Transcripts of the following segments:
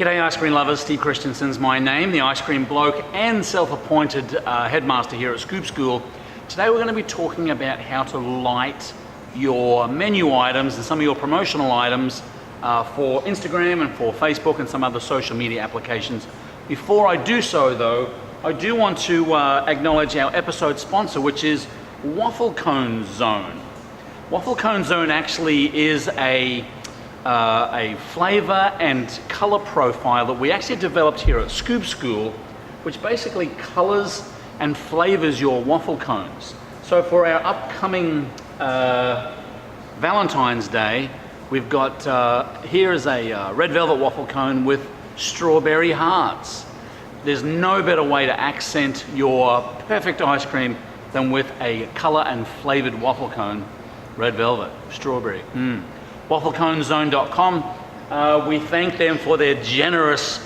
G'day ice cream lovers, Steve Christensen's my name, the ice cream bloke and self-appointed headmaster here at Scoop School. Today we're going to be talking about how to light your menu items and some of your promotional items for Instagram and for Facebook and some other social media applications. Before I do so though, I do want to acknowledge our episode sponsor, which is Waffle Cone Zone. Waffle Cone Zone actually is a flavor and color profile that we actually developed here at Scoop School, which basically colors and flavors your waffle cones. So for our upcoming Valentine's Day, we've got here is a red velvet waffle cone with strawberry hearts. There's no better way to accent your perfect ice cream than with a color and flavored waffle cone. Red velvet, strawberry. WaffleConeZone.com. We thank them for their generous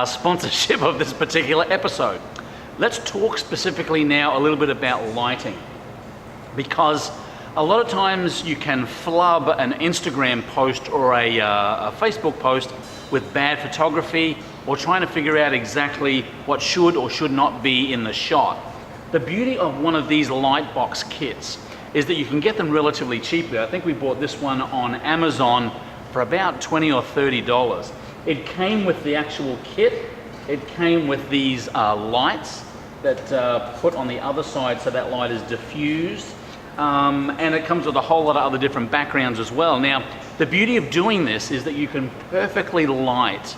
sponsorship of this particular episode. Let's talk specifically now a little bit about lighting, because a lot of times you can flub an Instagram post or a Facebook post with bad photography or trying to figure out exactly what should or should not be in the shot. The beauty of one of these light box kits is that you can get them relatively cheaply. I think we bought this one on Amazon for about $20 or $30. It came with the actual kit. It came with these lights that put on the other side so that light is diffused. And it comes with a whole lot of other different backgrounds as well. Now, the beauty of doing this is that you can perfectly light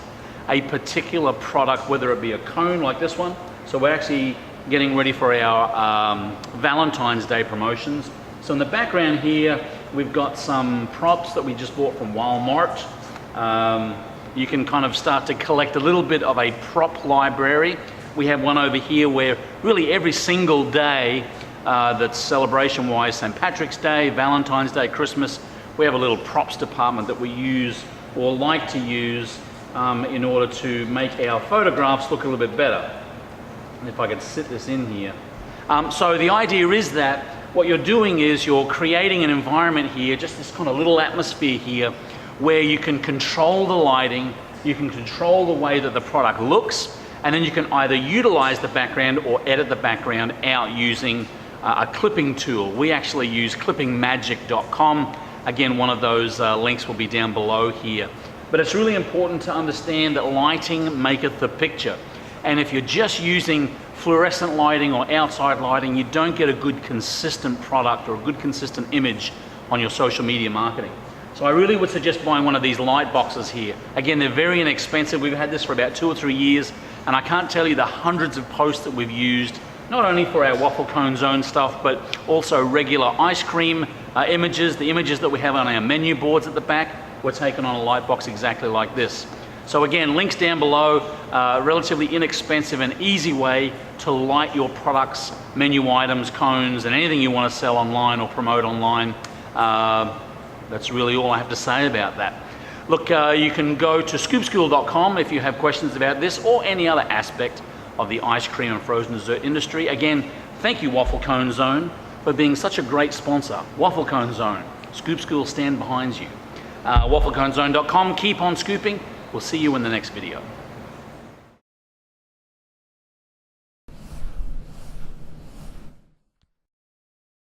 a particular product, whether it be a cone like this one. So we're actually getting ready for our Valentine's Day promotions. So in the background here, we've got some props that we just bought from Walmart. You can kind of start to collect a little bit of a prop library. We have one over here where really every single day that's celebration-wise, St. Patrick's Day, Valentine's Day, Christmas, we have a little props department that we use or like to use in order to make our photographs look a little bit better. And if I could sit this in here. So the idea is that what you're doing is you're creating an environment here, just this kind of little atmosphere here, where you can control the lighting, you can control the way that the product looks, and then you can either utilize the background or edit the background out using a clipping tool. We actually use clippingmagic.com. Again, one of those links will be down below here. But it's really important to understand that lighting maketh the picture. And if you're just using fluorescent lighting or outside lighting, you don't get a good consistent product or a good consistent image on your social media marketing. So I really would suggest buying one of these light boxes here. Again, they're very inexpensive. We've had this for about 2 or 3 years, and I can't tell you the hundreds of posts that we've used, not only for our Waffle Cone Zone stuff, but also regular ice cream images. The images that we have on our menu boards at the back were taken on a light box exactly like this. So again, links down below, relatively inexpensive and easy way to light your products, menu items, cones, and anything you want to sell online or promote online. That's really all I have to say about that. Look, you can go to scoopschool.com if you have questions about this or any other aspect of the ice cream and frozen dessert industry. Again, thank you Waffle Cone Zone for being such a great sponsor. Waffle Cone Zone, Scoop School stand behind you. WaffleConeZone.com, keep on scooping. We'll see you in the next video.